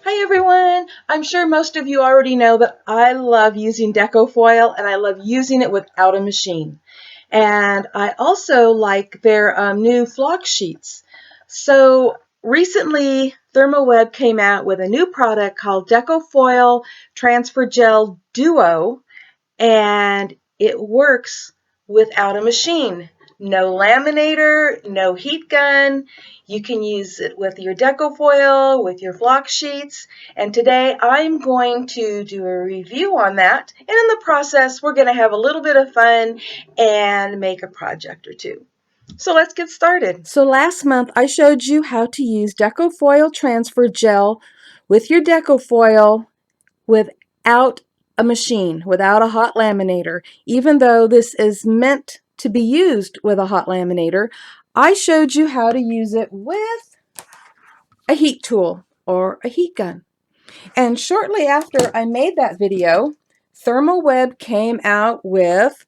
Hi everyone! I'm sure most of you already know that I love using Deco foil and I love using it without a machine. And I also like their new flock sheets. So recently ThermoWeb came out with a new product called Deco Foil Transfer Gel Duo, and it works without a machine. No laminator, no heat gun. You can use it with your deco foil, with your flock sheets. And today I'm going to do a review on that. And in the process, we're going to have a little bit of fun and make a project or two. So let's get started. So last month I showed you how to use Deco Foil Transfer Gel with your Deco Foil without a machine, without a hot laminator. Even though this is meant to be used with a hot laminator, I showed you how to use it with a heat tool or a heat gun. And shortly after I made that video, ThermoWeb came out with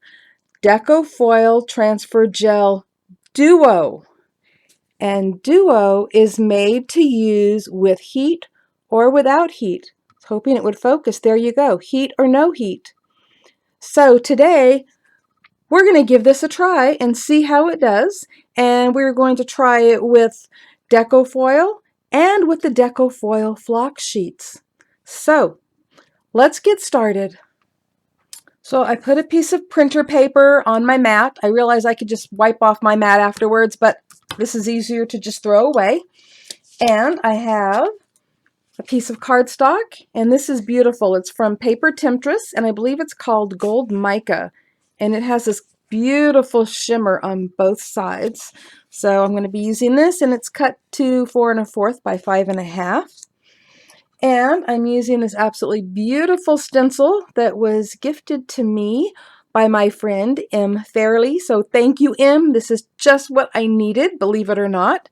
Deco Foil Transfer Gel Duo. And Duo is made to use with heat or without heat. Hoping it would focus. There you go. Heat or no heat. So today we're going to give this a try and see how it does. And we're going to try it with Deco foil and with the Deco foil flock sheets. So let's get started. So I put a piece of printer paper on my mat. I realized I could just wipe off my mat afterwards, but this is easier to just throw away. And I have a piece of cardstock, and this is beautiful. It's from Paper Temptress, and I believe it's called Gold Mica, and it has this beautiful shimmer on both sides. So I'm going to be using this, and it's cut to 4 1/4 by 5 1/2. And I'm using this absolutely beautiful stencil that was gifted to me by my friend M. Fairley. So thank you, M. This is just what I needed, believe it or not.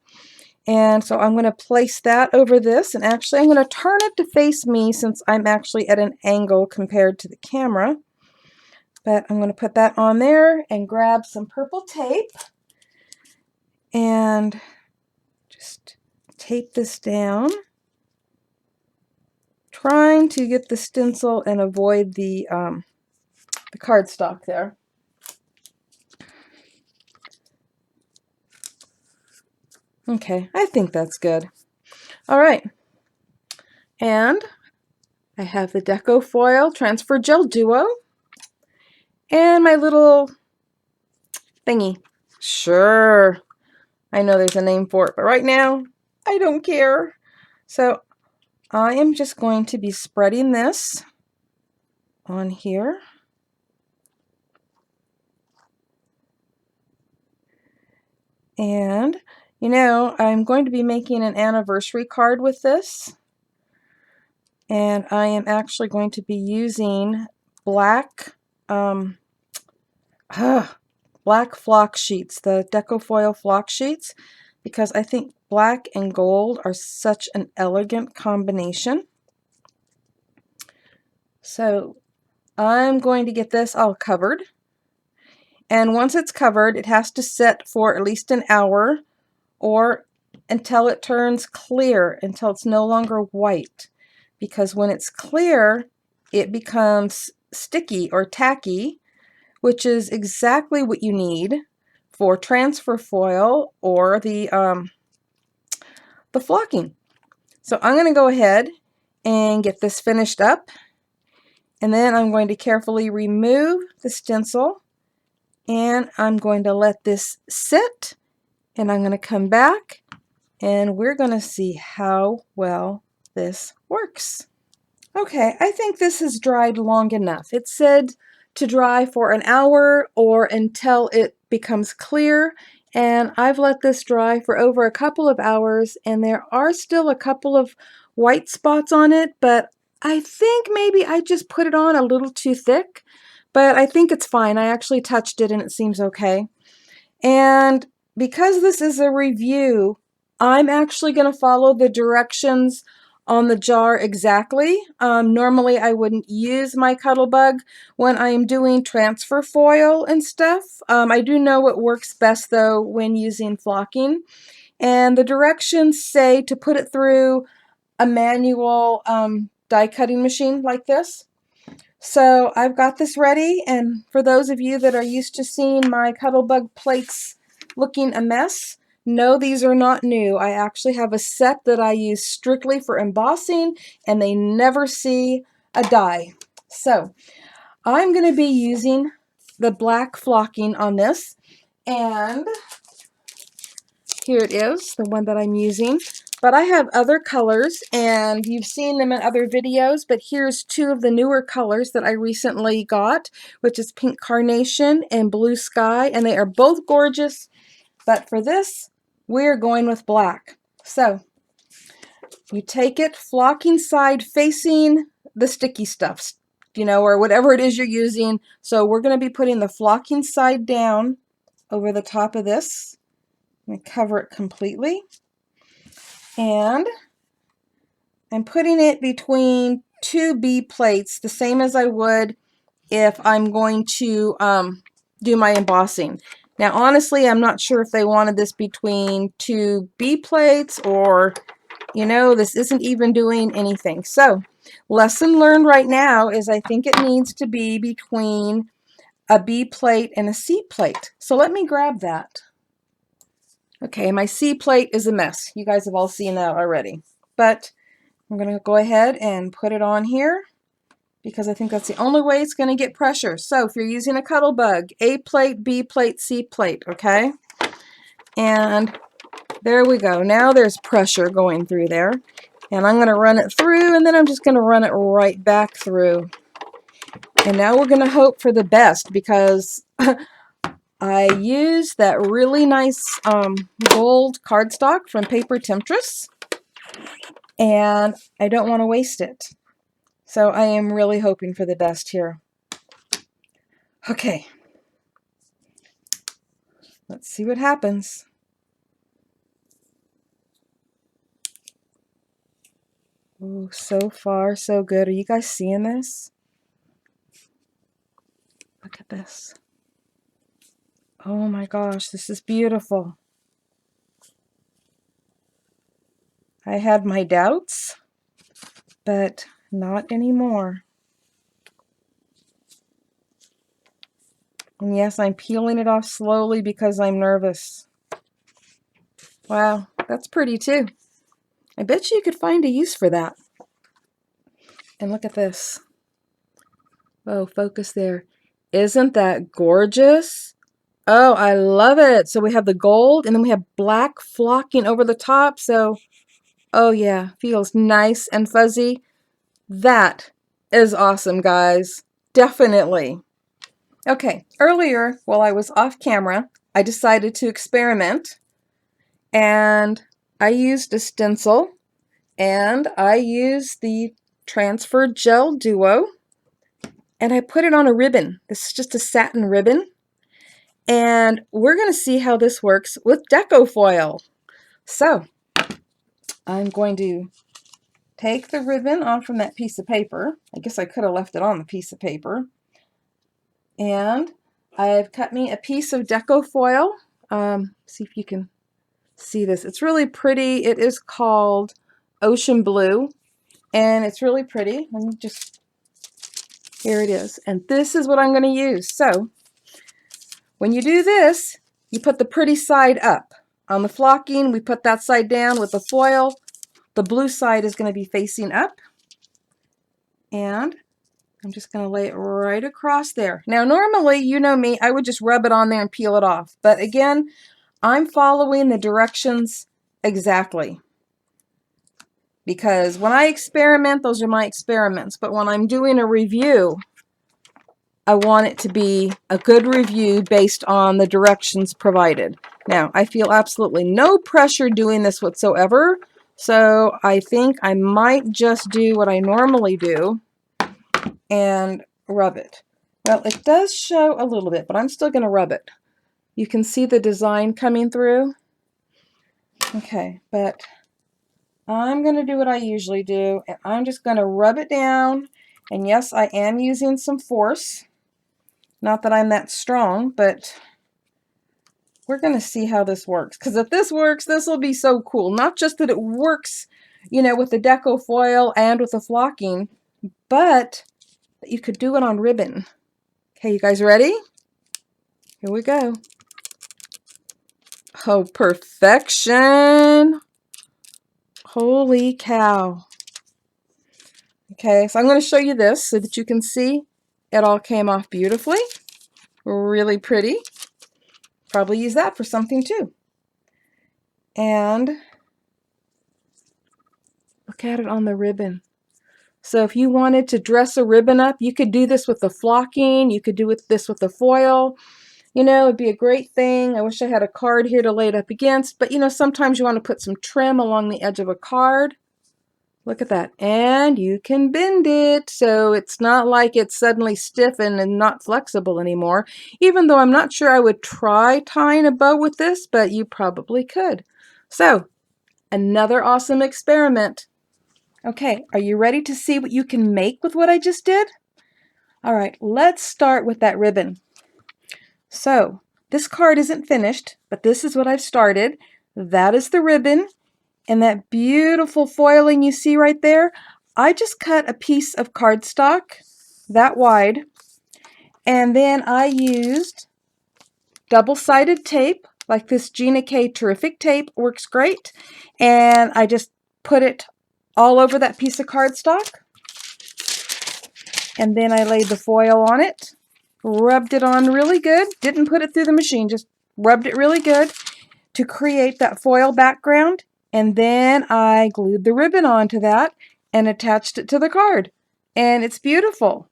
And so I'm going to place that over this, and actually I'm going to turn it to face me since I'm actually at an angle compared to the camera. But I'm going to put that on there and grab some purple tape and just tape this down, trying to get the stencil and avoid the cardstock there. Okay, I think that's good. All right, and I have the Deco Foil Transfer Gel Duo and my little thingy. Sure, I know there's a name for it, but right now I don't care. So I am just going to be spreading this on here. And you know, I'm going to be making an anniversary card with this. And I am actually going to be using black black flock sheets, the Deco Foil flock sheets, because I think black and gold are such an elegant combination. So I'm going to get this all covered. And once it's covered, it has to sit for at least an hour or until it turns clear, until it's no longer white. Because when it's clear, it becomes sticky or tacky, which is exactly what you need for transfer foil or the flocking. So I'm going to go ahead and get this finished up, and then I'm going to carefully remove the stencil, and I'm going to let this sit, and I'm going to come back and we're going to see how well this works. Okay, I think this has dried long enough. It said to dry for an hour or until it becomes clear, and I've let this dry for over a couple of hours, and there are still a couple of white spots on it, but I think maybe I just put it on a little too thick, but I think it's fine. I actually touched it and it seems okay. And because this is a review, I'm actually going to follow the directions on the jar exactly. Normally I wouldn't use my Cuttlebug when I'm doing transfer foil and stuff. I do know what works best though when using flocking. And the directions say to put it through a manual die cutting machine like this. So I've got this ready, and for those of you that are used to seeing my Cuttlebug plates looking a mess, no, these are not new. I actually have a set that I use strictly for embossing, and they never see a die. So I'm going to be using the black flocking on this, and here it is, the one that I'm using. But I have other colors, and you've seen them in other videos, but here's two of the newer colors that I recently got, which is Pink Carnation and Blue Sky, and they are both gorgeous. But for this, we're going with black. So you take it flocking side facing the sticky stuff, you know, or whatever it is you're using. So we're going to be putting the flocking side down over the top of this. I'm going to cover it completely. And I'm putting it between two B plates, the same as I would if I'm going to do my embossing. Now, honestly, I'm not sure if they wanted this between two B plates or, you know, this isn't even doing anything. So, lesson learned right now is I think it needs to be between a B plate and a C plate. So let me grab that. Okay, my C plate is a mess. You guys have all seen that already. But I'm going to go ahead and put it on here because I think that's the only way it's going to get pressure. So if you're using a Cuttlebug, A plate, B plate, C plate, okay? And there we go. Now there's pressure going through there. And I'm going to run it through, and then I'm just going to run it right back through. And now we're going to hope for the best because I used that really nice gold cardstock from Paper Temptress, and I don't want to waste it. So I am really hoping for the best here. Okay. Let's see what happens. Oh, so far so good. Are you guys seeing this? Look at this. Oh my gosh, this is beautiful. I had my doubts, but not anymore. And yes, I'm peeling it off slowly because I'm nervous. Wow, that's pretty too. I bet you could find a use for that. And look at this. Oh, focus there. Isn't that gorgeous? Oh, I love it. So we have the gold, and then we have black flocking over the top. So, oh yeah, feels nice and fuzzy. That is awesome, guys. Definitely. Okay, earlier, while I was off camera, I decided to experiment, and I used a stencil, and I used the Transfer Gel Duo, and I put it on a ribbon. This is just a satin ribbon, and we're going to see how this works with Deco foil. So, I'm going to take the ribbon off from that piece of paper. I guess I could have left it on the piece of paper. And I've cut me a piece of Deco foil. See if you can see this. It's really pretty. It is called Ocean Blue, and it's really pretty. Let me just, here it is. And this is what I'm going to use. So when you do this, you put the pretty side up. On the flocking, we put that side down with the foil. The blue side is going to be facing up. And I'm just going to lay it right across there. Now, normally, you know me, I would just rub it on there and peel it off. But again, I'm following the directions exactly. Because when I experiment, those are my experiments. But when I'm doing a review, I want it to be a good review based on the directions provided. Now, I feel absolutely no pressure doing this whatsoever. So I think I might just do what I normally do and rub it. Well, it does show a little bit, but I'm still going to rub it. You can see the design coming through. Okay, but I'm going to do what I usually do, and I'm just going to rub it down. And yes, I am using some force. Not that I'm that strong, but we're going to see how this works. Because if this works, this will be so cool. Not just that it works you know, with the Deco foil and with the flocking, but you could do it on ribbon. Okay, you guys ready? Here we go. Oh, perfection. Holy cow. Okay, so I'm going to show you this so that you can see it all came off beautifully. Really pretty. Probably use that for something too. And look at it on the ribbon. So if you wanted to dress a ribbon up, you could do this with the flocking. You could do this with the foil. You know, it'd be a great thing. I wish I had a card here to lay it up against. But, you know, sometimes you want to put some trim along the edge of a card. Look at that. And you can bend it. So it's not like it's suddenly stiff and not flexible anymore. Even though I'm not sure I would try tying a bow with this, but you probably could. So, another awesome experiment. Okay, are you ready to see what you can make with what I just did? All right, let's start with that ribbon. So, this card isn't finished, but this is what I've started. That is the ribbon, and that beautiful foiling you see right there, I just cut a piece of cardstock that wide, and then I used double-sided tape, like this Gina K Terrific tape, works great, and I just put it all over that piece of cardstock, and then I laid the foil on it, rubbed it on really good, didn't put it through the machine, just rubbed it really good to create that foil background, and then I glued the ribbon onto that and attached it to the card, and it's beautiful.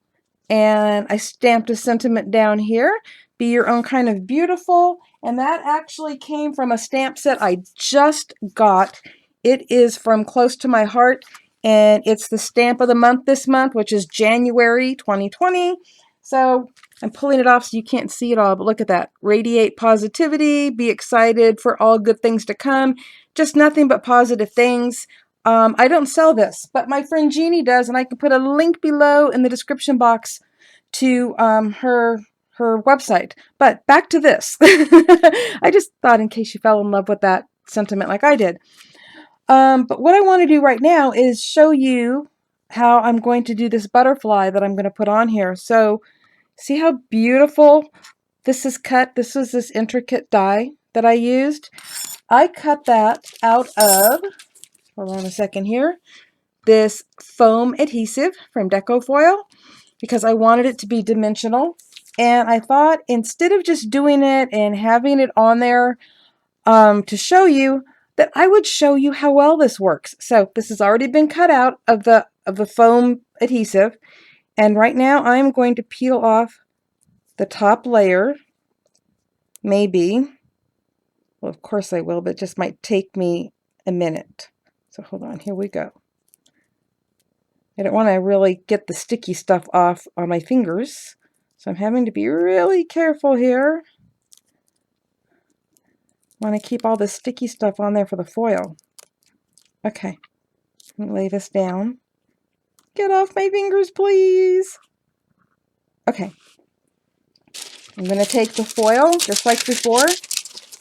And I stamped a sentiment down here, be your own kind of beautiful, and that actually came from a stamp set I just got. It is from Close to My Heart, and it's the stamp of the month this month, which is January 2020. So I'm pulling it off so you can't see it all, but look at that. Radiate positivity, be excited for all good things to come. Just nothing but positive things. I don't sell this, but my friend Jeannie does, and I can put a link below in the description box to her website. But back to this. I just thought in case you fell in love with that sentiment like I did. But what I want to do right now is show you how I'm going to do this butterfly that I'm going to put on here. So see how beautiful this is cut? This was this intricate die that I used. I cut that out of, hold on a second here, this foam adhesive from Deco Foil because I wanted it to be dimensional. And I thought instead of just doing it and having it on there to show you, that I would show you how well this works. So this has already been cut out of the foam adhesive, and right now I'm going to peel off the top layer. Maybe, well, of course I will, but it just might take me a minute. So hold on, here we go. I don't want to really get the sticky stuff off on my fingers, so I'm having to be really careful here. Want to keep all the sticky stuff on there for the foil. Okay, let me lay this down. Get off my fingers, please. Okay, I'm going to take the foil, just like before,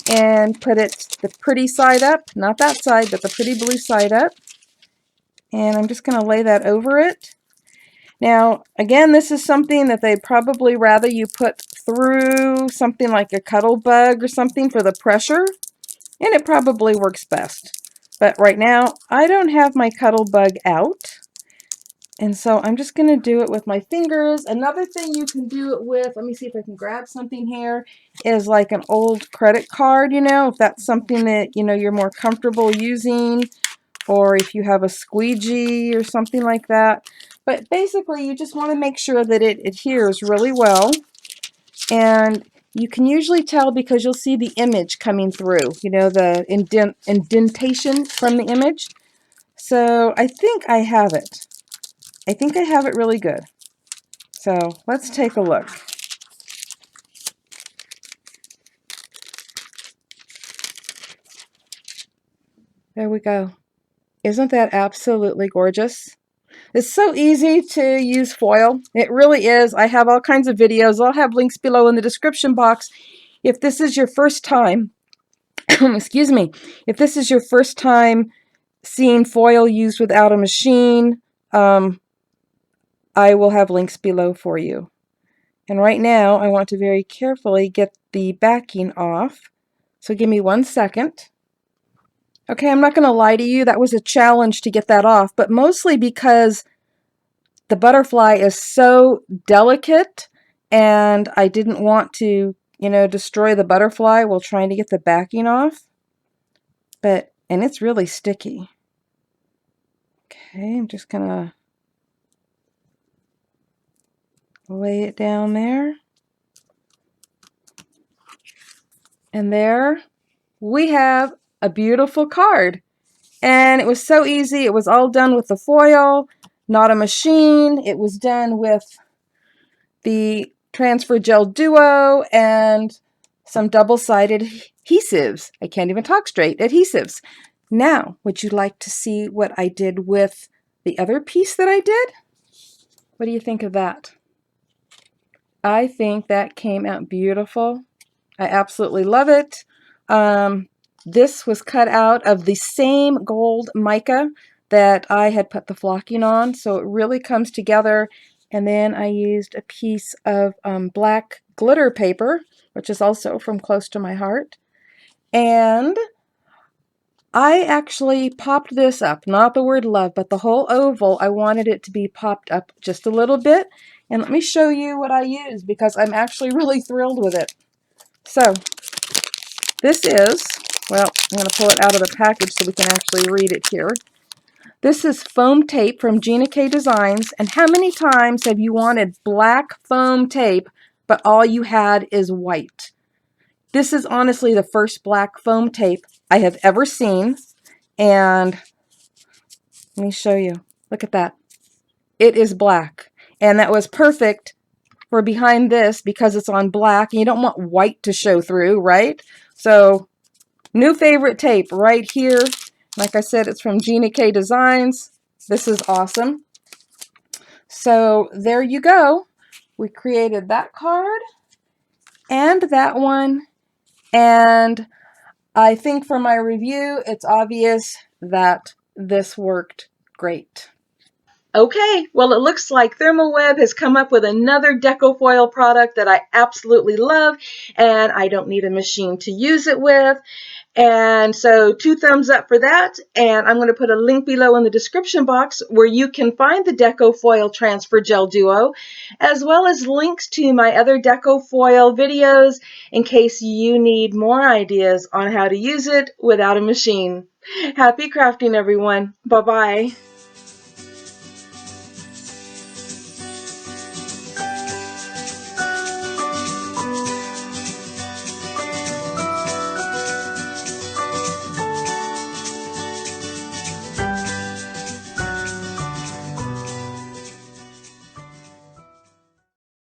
and put it the pretty side up, not that side, but the pretty blue side up. And I'm just going to lay that over it. Now, again, this is something that they'd probably rather you put through something like a cuddle bug or something for the pressure, and it probably works best. But right now, I don't have my cuddle bug out, and so I'm just going to do it with my fingers. Another thing you can do it with, let me see if I can grab something here, is like an old credit card, you know, if that's something that, you know, you're more comfortable using, or if you have a squeegee or something like that. But basically, you just want to make sure that it adheres really well. And you can usually tell because you'll see the image coming through, you know, the indentation from the image. So I think I have it. I think I have it really good. So let's take a look. There we go. Isn't that absolutely gorgeous? It's so easy to use foil. It really is. I have all kinds of videos. I'll have links below in the description box. If this is your first time, excuse me, if this is your first time seen foil used without a machine, I will have links below for you. And right now, I want to very carefully get the backing off. So give me 1 second. Okay, I'm not going to lie to you, that was a challenge to get that off, but mostly because the butterfly is so delicate and I didn't want to, destroy the butterfly while trying to get the backing off. And it's really sticky. Okay, I'm just going to lay it down there. And there we have a beautiful card. And it was so easy. It was all done with the foil, not a machine. It was done with the Transfer Gel Duo and some double-sided adhesives. I can't even talk straight. Adhesives. Now, would you like to see what I did with the other piece that I did? What do you think of that? I think that came out beautiful. I absolutely love it. This was cut out of the same gold mica that I had put the flocking on, so it really comes together. And then I used a piece of black glitter paper, which is also from close to my heart. And I actually popped this up, not the word love, but the whole oval. I wanted it to be popped up just a little bit. And let me show you what I used because I'm actually really thrilled with it. So this is, well, I'm going to pull it out of the package so we can actually read it here. This is foam tape from Janie Designs. And how many times have you wanted black foam tape, but all you had is white? This is honestly the first black foam tape I have ever seen. And let me show you. Look at that. It is black. And that was perfect for behind this because it's on black. And you don't want white to show through, right? So new favorite tape right here. Like I said, it's from Janie Designs. This is awesome. So there you go. We created that card and that one. And I think from my review, it's obvious that this worked great. Okay, well, it looks like ThermoWeb has come up with another Deco foil product that I absolutely love, and I don't need a machine to use it with. And so 2 thumbs up for that. And I'm going to put a link below in the description box where you can find the Deco Foil Transfer Gel Duo, as well as links to my other Deco Foil videos in case you need more ideas on how to use it without a machine. Happy crafting, everyone. Bye-bye.